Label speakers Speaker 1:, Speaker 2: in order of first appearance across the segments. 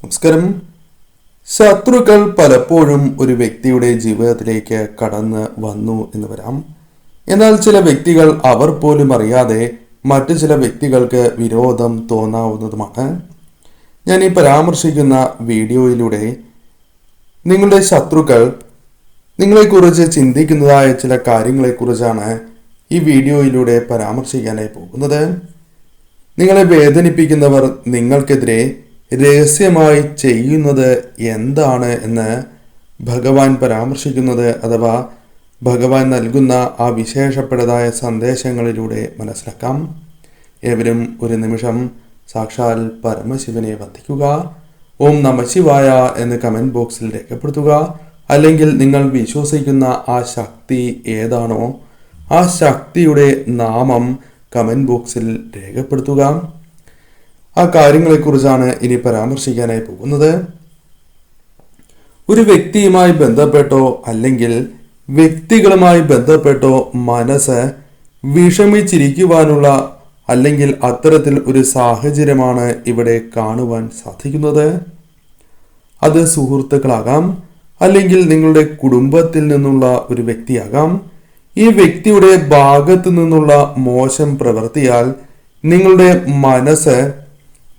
Speaker 1: നമസ്കാരം. ശത്രുക്കൾ പലപ്പോഴും ഒരു വ്യക്തിയുടെ ജീവിതത്തിലേക്ക് കടന്ന് വന്നു എന്ന് വരാം. എന്നാൽ ചില വ്യക്തികൾ അവർ പോലും അറിയാതെ മറ്റു ചില വ്യക്തികൾക്ക് വിരോധം തോന്നാവുന്നതുമാണ്. ഞാൻ ഈ പരാമർശിക്കുന്ന വീഡിയോയിലൂടെ നിങ്ങളുടെ ശത്രുക്കൾ നിങ്ങളെക്കുറിച്ച് ചിന്തിക്കുന്നതായ ചില കാര്യങ്ങളെക്കുറിച്ചാണ് ഈ വീഡിയോയിലൂടെ പരാമർശിക്കാനായി പോകുന്നത്. നിങ്ങളെ വേദനിപ്പിക്കുന്നവർ നിങ്ങൾക്കെതിരെ രഹസ്യമായി ചെയ്യുന്നത് എന്താണ് എന്ന് ഭഗവാൻ പരാമർശിക്കുന്നത് അഥവാ ഭഗവാൻ നൽകുന്ന ആ വിശേഷപ്പെട്ടതായ സന്ദേശങ്ങളിലൂടെ മനസ്സിലാക്കാം. ഏവരും ഒരു നിമിഷം സാക്ഷാൽ പരമശിവനെ വന്ദിക്കുക. ഓം നമഃശിവായ എന്ന് കമൻറ്റ് ബോക്സിൽ രേഖപ്പെടുത്തുക. അല്ലെങ്കിൽ നിങ്ങൾ വിശ്വസിക്കുന്ന ആ ശക്തി ഏതാണോ ആ ശക്തിയുടെ നാമം കമൻറ്റ് ബോക്സിൽ രേഖപ്പെടുത്തുക. ആ കാര്യങ്ങളെക്കുറിച്ചാണ് ഇനി പരാമർശിക്കാനായി പോകുന്നത്. ഒരു വ്യക്തിയുമായി ബന്ധപ്പെട്ടോ അല്ലെങ്കിൽ വ്യക്തികളുമായി ബന്ധപ്പെട്ടോ മനസ്സ് വിഷമിച്ചിരിക്കുവാനുള്ള അല്ലെങ്കിൽ അത്തരത്തിൽ ഒരു സാഹചര്യമാണ് ഇവിടെ കാണുവാൻ സാധിക്കുന്നത്. അത് സുഹൃത്തുക്കളാകാം, അല്ലെങ്കിൽ നിങ്ങളുടെ കുടുംബത്തിൽ നിന്നുള്ള ഒരു വ്യക്തിയാകാം. ഈ വ്യക്തിയുടെ ഭാഗത്തു നിന്നുള്ള മോശം പ്രവൃത്തിയാൽ നിങ്ങളുടെ മനസ്സ്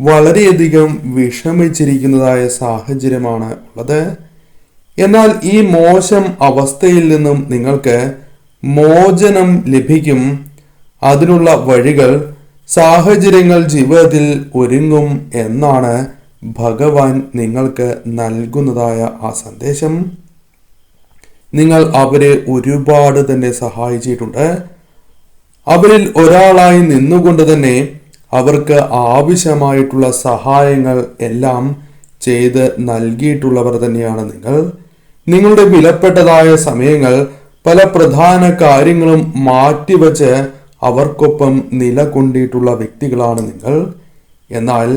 Speaker 1: വളരെയധികം വിഷമിച്ചിരിക്കുന്നതായ സാഹചര്യമാണ് ഉള്ളത്. എന്നാൽ ഈ മോശം അവസ്ഥയിൽ നിന്നും നിങ്ങൾക്ക് മോചനം ലഭിക്കും. അതിനുള്ള വഴികൾ, സാഹചര്യങ്ങൾ ജീവിതത്തിൽ ഒരുങ്ങും എന്നാണ് ഭഗവാൻ നിങ്ങൾക്ക് നൽകുന്നതായ ആ സന്ദേശം. നിങ്ങൾ അവരെ ഒരുപാട് തന്നെ സഹായിച്ചിട്ടുണ്ട്. അവരിൽ ഒരാളായി നിന്നുകൊണ്ട് തന്നെ അവർക്ക് ആവശ്യമായിട്ടുള്ള സഹായങ്ങൾ എല്ലാം ചെയ്ത് നൽകിയിട്ടുള്ളവർ തന്നെയാണ് നിങ്ങൾ. നിങ്ങളുടെ വിലപ്പെട്ടതായ സമയങ്ങൾ, പല പ്രധാന കാര്യങ്ങളും മാറ്റിവെച്ച് അവർക്കൊപ്പം നിലകൊണ്ടിട്ടുള്ള വ്യക്തികളാണ് നിങ്ങൾ. എന്നാൽ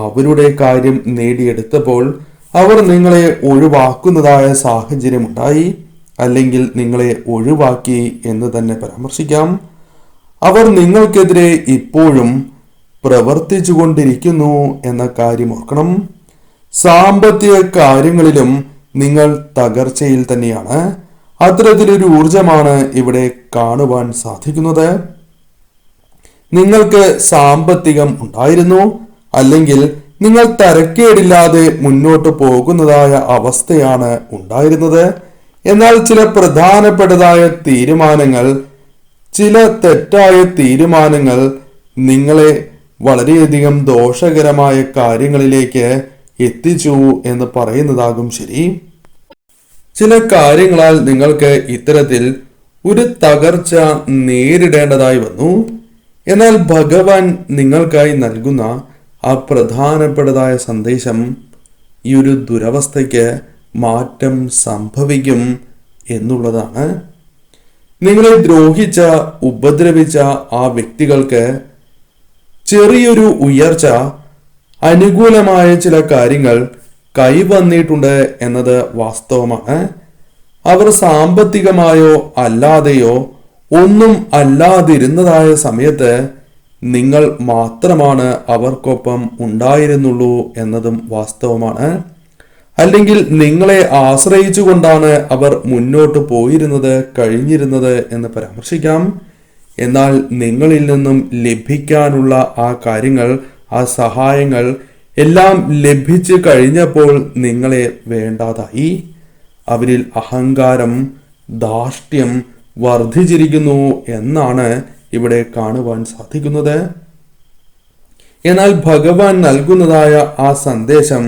Speaker 1: അവരുടെ കാര്യം നേടിയെടുത്തപ്പോൾ അവർ നിങ്ങളെ ഒഴിവാക്കുന്നതായ സാഹചര്യമുണ്ടായി, അല്ലെങ്കിൽ നിങ്ങളെ ഒഴിവാക്കി എന്ന് തന്നെ പരാമർശിക്കാം. അവർ നിങ്ങൾക്കെതിരെ ഇപ്പോഴും പ്രവർത്തിച്ചു കൊണ്ടിരിക്കുന്നു എന്ന കാര്യം ഓർക്കണം. സാമ്പത്തിക കാര്യങ്ങളിലും നിങ്ങൾ തകർച്ചയിൽ തന്നെയാണ്. അത്തരത്തിലൊരു ഊർജമാണ് ഇവിടെ കാണുവാൻ സാധിക്കുന്നത്. നിങ്ങൾക്ക് സാമ്പത്തികം ഉണ്ടായിരുന്നു, അല്ലെങ്കിൽ നിങ്ങൾ തരക്കേടില്ലാതെ മുന്നോട്ട് പോകുന്നതായ അവസ്ഥയാണ് ഉണ്ടായിരുന്നത്. എന്നാൽ ചില പ്രധാനപ്പെട്ടതായ തീരുമാനങ്ങൾ, ചില തെറ്റായ തീരുമാനങ്ങൾ നിങ്ങളെ വളരെയധികം ദോഷകരമായ കാര്യങ്ങളിലേക്ക് എത്തിച്ചു എന്ന് പറയുന്നതാകും ശരി. ചില കാര്യങ്ങളാൽ നിങ്ങൾക്ക് ഇത്തരത്തിൽ ഒരു തകർച്ച നേരിടേണ്ടതായി വന്നു. എന്നാൽ ഭഗവാൻ നിങ്ങൾക്കായി നൽകുന്ന ആ പ്രധാനപ്പെട്ടതായ സന്ദേശം, ഈ ഒരു ദുരവസ്ഥയ്ക്ക് മാറ്റം സംഭവിക്കും എന്നുള്ളതാണ്. നിങ്ങളെ ദ്രോഹിച്ച, ഉപദ്രവിച്ച ആ വ്യക്തികൾക്ക് ചെറിയൊരു ഉയർച്ച, അനുകൂലമായ ചില കാര്യങ്ങൾ കൈവന്നിട്ടുണ്ട് എന്നത് വാസ്തവമാണ്. അവർ സാമ്പത്തികമായോ അല്ലാതെയോ ഒന്നും അല്ലാതിരുന്നതായ സമയത്ത് നിങ്ങൾ മാത്രമാണ് അവർക്കൊപ്പം ഉണ്ടായിരുന്നുള്ളൂ എന്നതും വാസ്തവമാണ്. അല്ലെങ്കിൽ നിങ്ങളെ ആശ്രയിച്ചുകൊണ്ടാണ് അവർ മുന്നോട്ട് പോയിരുന്നത്, കഴിഞ്ഞിരുന്നത് എന്ന് പരാമർശിക്കാം. എന്നാൽ നിങ്ങളിൽ നിന്നും ലഭിക്കാനുള്ള ആ കാര്യങ്ങൾ, ആ സഹായങ്ങൾ എല്ലാം ലഭിച്ചു കഴിഞ്ഞപ്പോൾ നിങ്ങളെ വേണ്ടാതായി. അവരിൽ അഹങ്കാരം, ധാർഷ്ട്യം വർദ്ധിച്ചിരിക്കുന്നു എന്നാണ് ഇവിടെ കാണുവാൻ സാധിക്കുന്നത്. എന്നാൽ ഭഗവാൻ നൽകുന്നതായ ആ സന്ദേശം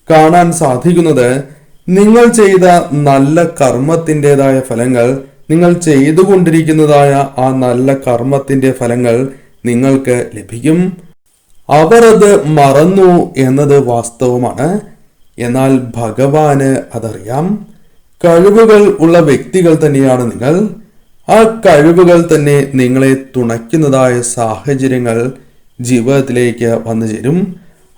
Speaker 1: കാണാൻ സാധിക്കുന്നത്, നിങ്ങൾ ചെയ്ത നല്ല കർമ്മത്തിൻ്റെതായ ഫലങ്ങൾ, നിങ്ങൾ ചെയ്തുകൊണ്ടിരിക്കുന്നതായ ആ നല്ല കർമ്മത്തിന്റെ ഫലങ്ങൾ നിങ്ങൾക്ക് ലഭിക്കും. അവർ അത് മറന്നു എന്നത് വാസ്തവമാണ്. എന്നാൽ ഭഗവാന് അതറിയാം. കഴിവുകൾ ഉള്ള വ്യക്തികൾ തന്നെയാണ് നിങ്ങൾ. ആ കഴിവുകൾ തന്നെ നിങ്ങളെ തുണയ്ക്കുന്നതായ സാഹചര്യങ്ങൾ ജീവിതത്തിലേക്ക് വന്നു ചേരും.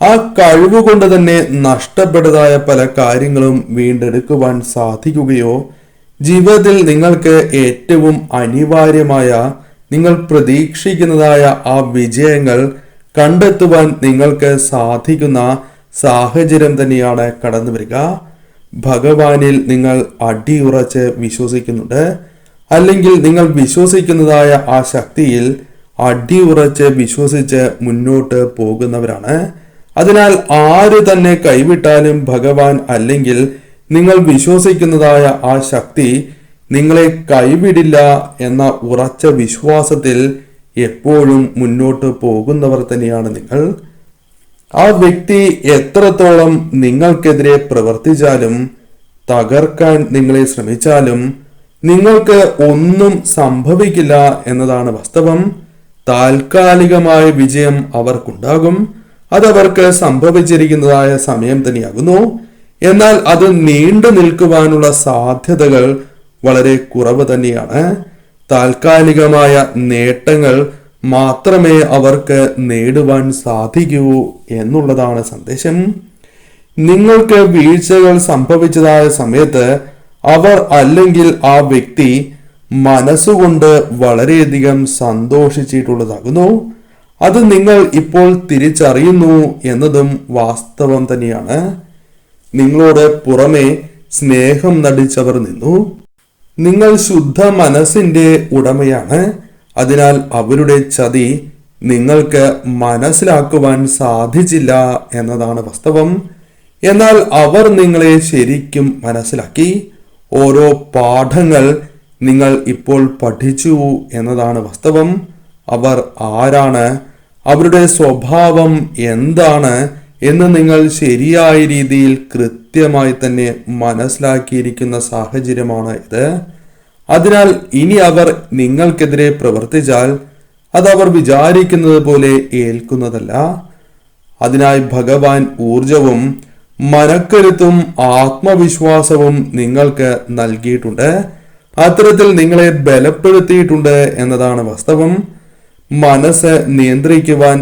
Speaker 1: ആ കഴിവ് കൊണ്ട് തന്നെ നഷ്ടപ്പെട്ടതായ പല കാര്യങ്ങളും വീണ്ടെടുക്കുവാൻ സാധിക്കുകയോ, ജീവിതത്തിൽ നിങ്ങൾക്ക് ഏറ്റവും അനിവാര്യമായ, നിങ്ങൾ പ്രതീക്ഷിക്കുന്നതായ ആ വിജയങ്ങൾ കണ്ടെത്തുവാൻ നിങ്ങൾക്ക് സാധിക്കുന്ന സാഹചര്യം തന്നെയാണ് കടന്നു വരിക. ഭഗവാനിൽ നിങ്ങൾ അടിയുറച്ച് വിശ്വസിക്കുന്നുണ്ട്, അല്ലെങ്കിൽ നിങ്ങൾ വിശ്വസിക്കുന്നതായ ആ ശക്തിയിൽ അടിയുറച്ച് വിശ്വസിച്ച് മുന്നോട്ട് പോകുന്നവരാണ്. അതിനാൽ ആര് തന്നെ കൈവിട്ടാലും ഭഗവാൻ അല്ലെങ്കിൽ നിങ്ങൾ വിശ്വസിക്കുന്നതായ ആ ശക്തി നിങ്ങളെ കൈവിടില്ല എന്ന ഉറച്ച വിശ്വാസത്തിൽ എപ്പോഴും മുന്നോട്ട് പോകുന്നവർ തന്നെയാണ് നിങ്ങൾ. ആ വ്യക്തി എത്രത്തോളം നിങ്ങൾക്കെതിരെ പ്രവർത്തിച്ചാലും തകർക്കാൻ നിങ്ങളെ ശ്രമിച്ചാലും നിങ്ങൾക്ക് ഒന്നും സംഭവിക്കില്ല എന്നതാണ് വാസ്തവം. താൽക്കാലികമായ വിജയം അവർക്കുണ്ടാകും. അതവർക്ക് സംഭവിച്ചിരിക്കുന്നതായ സമയം തന്നെയാകുന്നു. എന്നാൽ അത് നീണ്ടു നിൽക്കുവാനുള്ള സാധ്യതകൾ വളരെ കുറവ് തന്നെയാണ്. താൽക്കാലികമായ നേട്ടങ്ങൾ മാത്രമേ അവർക്ക് നേടുവാൻ സാധിക്കൂ എന്നുള്ളതാണ് സന്ദേശം. നിങ്ങൾക്ക് വീഴ്ചകൾ സംഭവിച്ചതായ സമയത്ത് അവർ അല്ലെങ്കിൽ ആ വ്യക്തി മനസ്സുകൊണ്ട് വളരെയധികം സന്തോഷിച്ചിട്ടുള്ളതാകുന്നു. അത് നിങ്ങൾ ഇപ്പോൾ തിരിച്ചറിയുന്നു എന്നതും വാസ്തവം തന്നെയാണ്. നിങ്ങളോട് പുറമെ സ്നേഹം നടിച്ചവർ നിന്നു. നിങ്ങൾ ശുദ്ധ മനസ്സിന്റെ ഉടമയാണ്. അതിനാൽ അവരുടെ ചതി നിങ്ങൾക്ക് മനസ്സിലാക്കുവാൻ സാധിച്ചില്ല എന്നതാണ് വാസ്തവം. എന്നാൽ അവർ നിങ്ങളെ ശരിക്കും മനസ്സിലാക്കി. ഓരോ പാഠങ്ങൾ നിങ്ങൾ ഇപ്പോൾ പഠിച്ചു എന്നതാണ് വാസ്തവം. അവർ ആരാണ്, അവരുടെ സ്വഭാവം എന്താണ് എന്ന് നിങ്ങൾ ശരിയായ രീതിയിൽ കൃത്യമായി തന്നെ മനസ്സിലാക്കിയിരിക്കുന്ന സാഹചര്യമാണ് ഇത്. അതിനാൽ ഇനി അവർ നിങ്ങൾക്കെതിരെ പ്രവർത്തിച്ചാൽ അതവർ വിചാരിക്കുന്നത് പോലെ ഏൽക്കുന്നതല്ല. അതിനായി ഭഗവാൻ ഊർജവും മനക്കരുത്തും ആത്മവിശ്വാസവും നിങ്ങൾക്ക് നൽകിയിട്ടുണ്ട്. അത്തരത്തിൽ നിങ്ങളെ ബലപ്പെടുത്തിയിട്ടുണ്ട് എന്നതാണ് വാസ്തവം. മനസ്സ് നിയന്ത്രിക്കുവാൻ,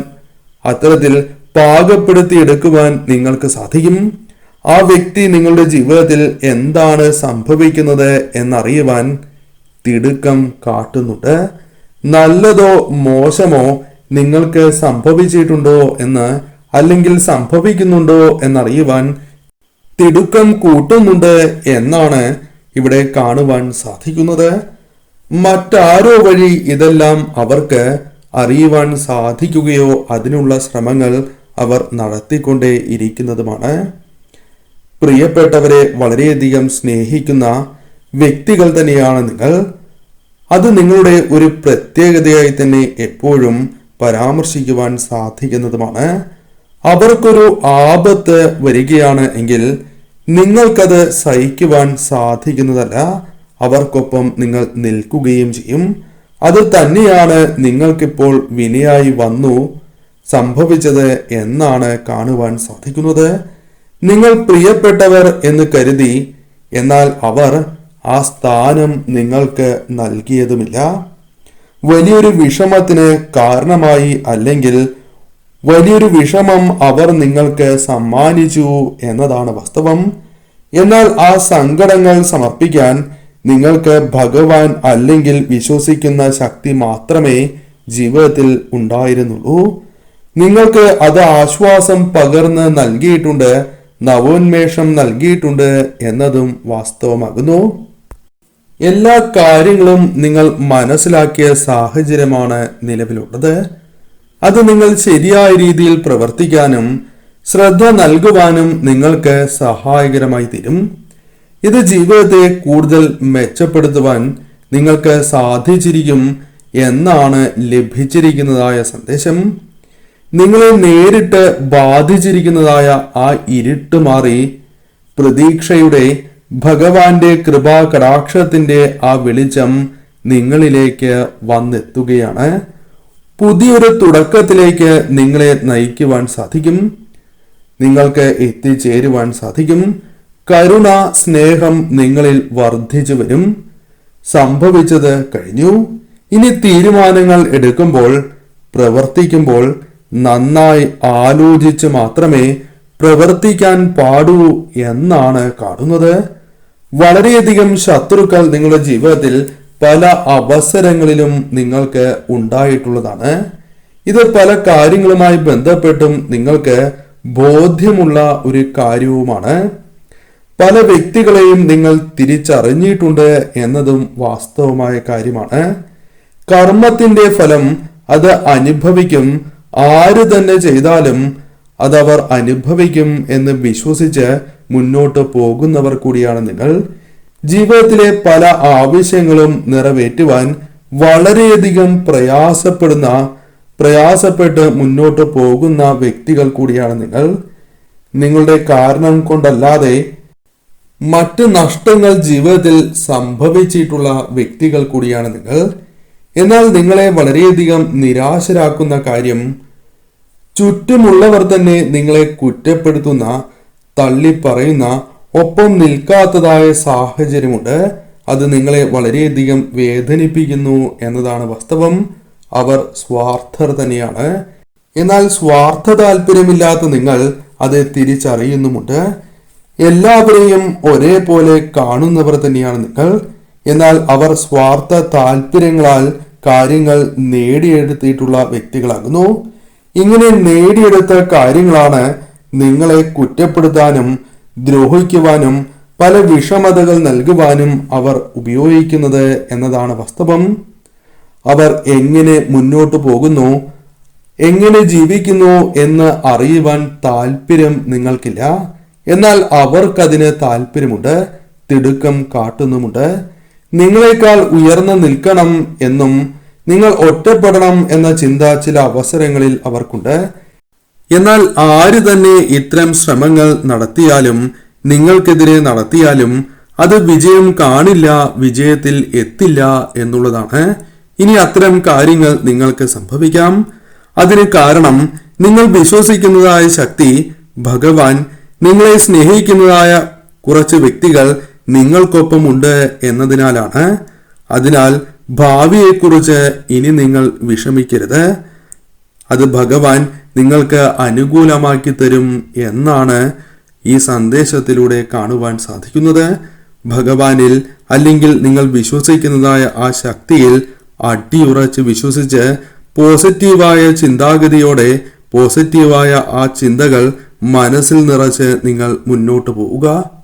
Speaker 1: അത്തരത്തിൽ പാകപ്പെടുത്തിയെടുക്കുവാൻ നിങ്ങൾക്ക് സാധിക്കും. ആ വ്യക്തി നിങ്ങളുടെ ജീവിതത്തിൽ എന്താണ് സംഭവിക്കുന്നത് എന്നറിയുവാൻ തിടുക്കം കാട്ടുന്നുണ്ട്. നല്ലതോ മോശമോ നിങ്ങൾക്ക് സംഭവിച്ചിട്ടുണ്ടോ എന്ന്, അല്ലെങ്കിൽ സംഭവിക്കുന്നുണ്ടോ എന്നറിയുവാൻ തിടുക്കം കൂട്ടുന്നുണ്ട് എന്നാണ് ഇവിടെ കാണുവാൻ സാധിക്കുന്നത്. മറ്റാരോ വഴി ഇതെല്ലാം അവർക്ക് അറിയുവാൻ സാധിക്കുകയോ അതിനുള്ള ശ്രമങ്ങൾ അവർ നടത്തിക്കൊണ്ടേ ഇരിക്കുന്നതുമാണ്. പ്രിയപ്പെട്ടവരെ വളരെയധികം സ്നേഹിക്കുന്ന വ്യക്തികൾ തന്നെയാണ് നിങ്ങൾ. അത് നിങ്ങളുടെ ഒരു പ്രത്യേകതയായി തന്നെ എപ്പോഴും പരാമർശിക്കുവാൻ സാധിക്കുന്നതുമാണ്. അവർക്കൊരു ആപത്ത് വരികയാണ് എങ്കിൽ നിങ്ങൾക്കത് സഹിക്കുവാൻ സാധിക്കുന്നതല്ല. അവർക്കൊപ്പം നിങ്ങൾ നിൽക്കുകയും ചെയ്യും. അത് തന്നെയാണ് നിങ്ങൾക്കിപ്പോൾ വിനയായി വന്നു സംഭവിച്ചത് എന്നാണ് കാണുവാൻ സാധിക്കുന്നത്. നിങ്ങൾ പ്രിയപ്പെട്ടവർ എന്ന് കരുതി, എന്നാൽ അവർ ആ സ്ഥാനം നിങ്ങൾക്ക് നൽകിയതുമില്ല. വലിയൊരു വിഷമത്തിന് കാരണമായി, അല്ലെങ്കിൽ വലിയൊരു വിഷമം അവർ നിങ്ങൾക്ക് സമ്മാനിച്ചു എന്നതാണ് വാസ്തവം. എന്നാൽ ആ സങ്കടങ്ങൾ സമർപ്പിക്കാൻ നിങ്ങൾക്ക് ഭഗവാൻ അല്ലെങ്കിൽ വിശ്വസിക്കുന്ന ശക്തി മാത്രമേ ജീവിതത്തിൽ ഉണ്ടായിരുന്നുള്ളൂ. നിങ്ങൾക്ക് അത് ആശ്വാസം പകർന്ന് നൽകിയിട്ടുണ്ട്, നവോന്മേഷം നൽകിയിട്ടുണ്ട് എന്നതും വാസ്തവമാകുന്നു. എല്ലാ കാര്യങ്ങളും നിങ്ങൾ മനസ്സിലാക്കിയ സാഹചര്യമാണ് നിലവിലുള്ളത്. അത് നിങ്ങൾ ശരിയായ രീതിയിൽ പ്രവർത്തിക്കാനും ശ്രദ്ധ നൽകുവാനും നിങ്ങൾക്ക് സഹായകരമായി തീരും. ഇത് ജീവിതത്തെ കൂടുതൽ മെച്ചപ്പെടുത്തുവാൻ നിങ്ങൾക്ക് സാധിച്ചിരിക്കും എന്നാണ് ലഭിച്ചിരിക്കുന്നതായ സന്ദേശം. നിങ്ങളെ നേരിട്ട് ബാധിച്ചിരിക്കുന്നതായ ആ ഇരുട്ട് മാറി പ്രതീക്ഷയുടെ ഭഗവാന്റെ കൃപാ കടാക്ഷത്തിന്റെ ആ വെളിച്ചം നിങ്ങളിലേക്ക് വന്നെത്തുകയാണ്. പുതിയൊരു തുടക്കത്തിലേക്ക് നിങ്ങളെ നയിക്കുവാൻ സാധിക്കും. നിങ്ങൾക്ക് എത്തിച്ചേരുവാൻ സാധിക്കും. കരുണ, സ്നേഹം നിങ്ങളിൽ വർദ്ധിച്ചു വരും. സംഭവിച്ചത് കഴിഞ്ഞു. ഇനി തീരുമാനങ്ങൾ എടുക്കുമ്പോൾ, പ്രവർത്തിക്കുമ്പോൾ നന്നായി ആലോചിച്ച് മാത്രമേ പ്രവർത്തിക്കാൻ പാടൂ എന്നാണ് കാണുന്നത്. വളരെയധികം ശത്രുക്കൾ നിങ്ങളുടെ ജീവിതത്തിൽ പല അവസരങ്ങളിലും നിങ്ങൾക്ക് ഉണ്ടായിട്ടുള്ളതാണ്. ഇത് പല കാര്യങ്ങളുമായി ബന്ധപ്പെട്ടും നിങ്ങൾക്ക് ബോധ്യമുള്ള ഒരു കാര്യവുമാണ്. പല വ്യക്തികളെയും നിങ്ങൾ തിരിച്ചറിഞ്ഞിട്ടുണ്ട് എന്നതും വാസ്തവമായ കാര്യമാണ്. കർമ്മത്തിന്റെ ഫലം അത് അനുഭവിക്കും. ആര് തന്നെ ചെയ്താലും അതവർ അനുഭവിക്കും എന്ന് വിശ്വസിച്ച് മുന്നോട്ട് പോകുന്നവർ കൂടിയാണ് നിങ്ങൾ. ജീവിതത്തിലെ പല ആവശ്യങ്ങളും നിറവേറ്റുവാൻ വളരെയധികം പ്രയാസപ്പെട്ട് മുന്നോട്ട് പോകുന്ന വ്യക്തികൾ കൂടിയാണ് നിങ്ങൾ. നിങ്ങളുടെ കാരണം കൊണ്ടല്ലാതെ മറ്റ് നഷ്ടങ്ങൾ ജീവിതത്തിൽ സംഭവിച്ചിട്ടുള്ള വ്യക്തികൾ കൂടിയാണ് നിങ്ങൾ. എന്നാൽ നിങ്ങളെ വളരെയധികം നിരാശരാക്കുന്ന കാര്യം, ചുറ്റുമുള്ളവർ തന്നെ നിങ്ങളെ കുറ്റപ്പെടുത്തുന്ന, തള്ളിപ്പറയുന്ന, ഒപ്പം നിൽക്കാത്തതായ സാഹചര്യമുണ്ട്. അത് നിങ്ങളെ വളരെയധികം വേദനിപ്പിക്കുന്നു എന്നതാണ് വാസ്തവം. അവർ സ്വാർത്ഥർ തന്നെയാണ്. എന്നാൽ സ്വാർത്ഥ താല്പര്യമില്ലാത്ത നിങ്ങൾ അത് തിരിച്ചറിയുന്നുമുണ്ട്. എല്ലാവരെയും ഒരേപോലെ കാണുന്നവർ തന്നെയാണ് നിങ്ങൾ. എന്നാൽ അവർ സ്വാർത്ഥ താല്പര്യങ്ങളാൽ കാര്യങ്ങൾ നേടിയെടുത്തിട്ടുള്ള വ്യക്തികളാകുന്നു. ഇങ്ങനെ നേടിയെടുത്ത കാര്യങ്ങളാണ് നിങ്ങളെ കുറ്റപ്പെടുത്താനും ദ്രോഹിക്കുവാനും പല വിഷമതകൾ നൽകുവാനും അവർ ഉപയോഗിക്കുന്നത് എന്നതാണ് വാസ്തവം. അവർ എങ്ങനെ മുന്നോട്ട് പോകുന്നു, എങ്ങനെ ജീവിക്കുന്നു എന്ന് അറിയുവാൻ താല്പര്യം നിങ്ങൾക്കില്ല. എന്നാൽ അവർക്കതിന് താല്പര്യമുണ്ട്, തിടുക്കം കാട്ടുന്നുമുണ്ട്. നിങ്ങളെക്കാൾ ഉയർന്നു നിൽക്കണം എന്നും നിങ്ങൾ ഒറ്റപ്പെടണം എന്ന ചിന്ത ചില അവസരങ്ങളിൽ അവർക്കുണ്ട്. എന്നാൽ ആര് തന്നെ ഇത്തരം ശ്രമങ്ങൾ നടത്തിയാലും, നിങ്ങൾക്കെതിരെ നടത്തിയാലും അത് വിജയം കാണില്ല, വിജയത്തിൽ എത്തില്ല എന്നുള്ളതാണ്. ഇനി അത്തരം കാര്യങ്ങൾ നിങ്ങൾക്ക് സംഭവിക്കാം. അതിന് കാരണം നിങ്ങൾ വിശ്വസിക്കുന്നതായ ശക്തി, ഭഗവാൻ, നിങ്ങളെ സ്നേഹിക്കുന്നതായ കുറച്ച് വ്യക്തികൾ നിങ്ങൾക്കൊപ്പം ഉണ്ട് എന്നതിനാലാണ്. അതിനാൽ ഭാവിയെക്കുറിച്ച് ഇനി നിങ്ങൾ വിഷമിക്കരുത്. അത് ഭഗവാൻ നിങ്ങൾക്ക് അനുകൂലമാക്കി തരും എന്നാണ് ഈ സന്ദേശത്തിലൂടെ കാണുവാൻ സാധിക്കുന്നത്. ഭഗവാനിൽ അല്ലെങ്കിൽ നിങ്ങൾ വിശ്വസിക്കുന്നതായ ആ ശക്തിയിൽ അടിയുറച്ച് വിശ്വസിച്ച് പോസിറ്റീവായ ചിന്താഗതിയോടെ പോസിറ്റീവായ ആ ചിന്തകൾ മനസ്സിൽ നിറച്ച് നിങ്ങൾ മുന്നോട്ട് പോവുക.